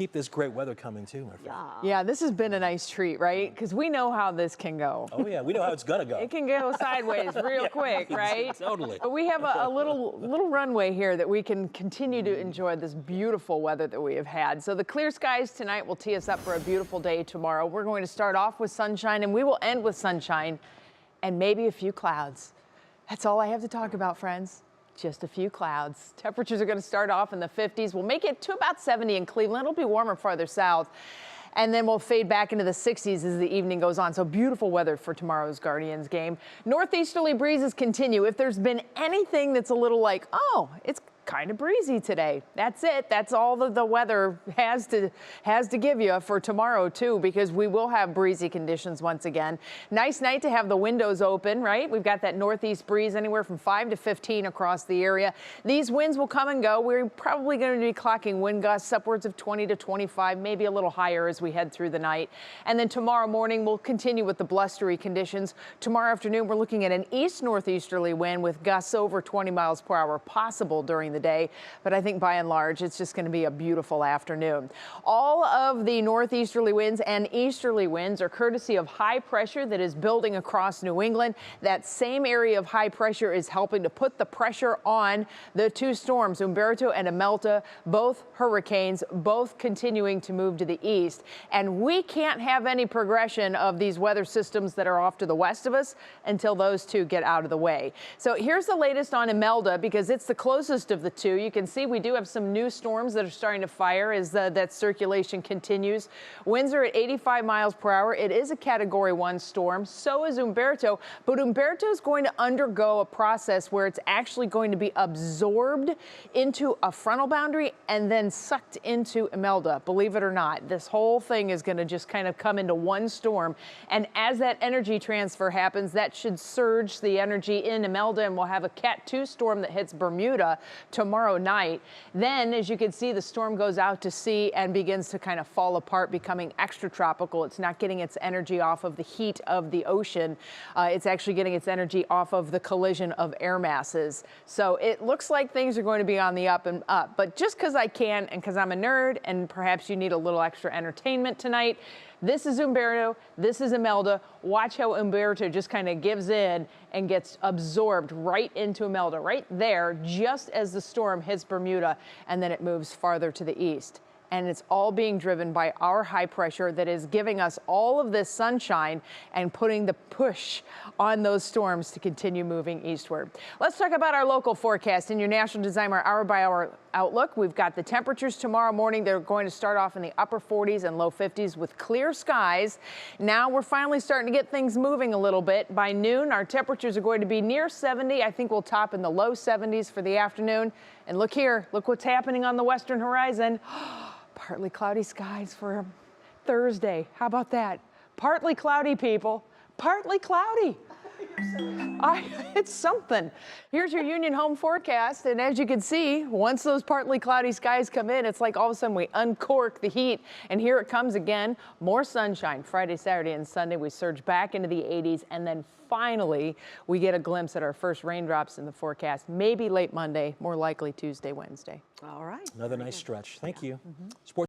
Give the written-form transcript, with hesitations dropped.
keep this great weather coming too, my friend. Yeah, this has been a nice treat, right? Because we know how this can go. Oh yeah, we know how it's gonna go. It can go sideways real quick, right? Totally. But we have a little runway here that we can continue to enjoy this beautiful weather that we have had. So the clear skies tonight will tee us up for a beautiful day tomorrow. We're going to start off with sunshine and we will end with sunshine and maybe a few clouds. That's all I have to talk about, friends. Just a few clouds. Temperatures are going to start off in the 50s. We'll make it to about 70 in Cleveland. It'll be warmer farther south. And then we'll fade back into the 60s as the evening goes on. So beautiful weather for tomorrow's Guardians game. Northeasterly breezes continue. If there's been anything that's a little like, oh, it's kind of breezy today. That's it. That's all that the weather has to give you for tomorrow too, because we will have breezy conditions once again. Nice night to have the windows open, right? We've got that northeast breeze anywhere from 5 to 15 across the area. These winds will come and go. We're probably going to be clocking wind gusts upwards of 20 to 25, maybe a little higher as we head through the night. And then tomorrow morning we'll continue with the blustery conditions. Tomorrow afternoon we're looking at an east northeasterly wind with gusts over 20 miles per hour possible during the day, but I think by and large it's just going to be a beautiful afternoon. All of the northeasterly winds and easterly winds are courtesy of high pressure that is building across New England. That same area of high pressure is helping to put the pressure on the two storms, Humberto and Imelda, both hurricanes, both continuing to move to the east. And we can't have any progression of these weather systems that are off to the west of us until those two get out of the way. So here's the latest on Imelda, because it's the closest of the two. You can see we do have some new storms that are starting to fire as that circulation continues. Winds are at 85 miles per hour. It is a Category 1 storm. So is Humberto. But Humberto is going to undergo a process where it's actually going to be absorbed into a frontal boundary and then sucked into Imelda. Believe it or not, this whole thing is going to just kind of come into one storm. And as that energy transfer happens, that should surge the energy in Imelda, and we'll have a Cat 2 storm that hits Bermuda tomorrow night. Then, as you can see, the storm goes out to sea and begins to kind of fall apart, becoming extratropical. It's not getting its energy off of the heat of the ocean. It's actually getting its energy off of the collision of air masses. So it looks like things are going to be on the up and up. But just because I can and because I'm a nerd and perhaps you need a little extra entertainment tonight, this is Humberto, this is Imelda. Watch how Humberto just kind of gives in and gets absorbed right into Imelda, right there, just as the storm hits Bermuda, and then it moves farther to the east. And it's all being driven by our high pressure that is giving us all of this sunshine and putting the push on those storms to continue moving eastward. Let's talk about our local forecast in your National Designer hour-by-hour outlook. We've got the temperatures tomorrow morning. They're going to start off in the upper 40s and low 50s with clear skies. Now we're finally starting to get things moving a little bit. By noon, our temperatures are going to be near 70. I think we'll top in the low 70s for the afternoon. And look here, look what's happening on the western horizon. Partly cloudy skies for Thursday. How about that? Partly cloudy, people. Partly cloudy. It's something. Here's your Union Home forecast. And as you can see, once those partly cloudy skies come in, it's like all of a sudden we uncork the heat. And here it comes again. More sunshine Friday, Saturday, and Sunday. We surge back into the 80s. And then finally, we get a glimpse at our first raindrops in the forecast. Maybe late Monday, more likely Tuesday, Wednesday. All right. Another nice stretch. Thank you. Sports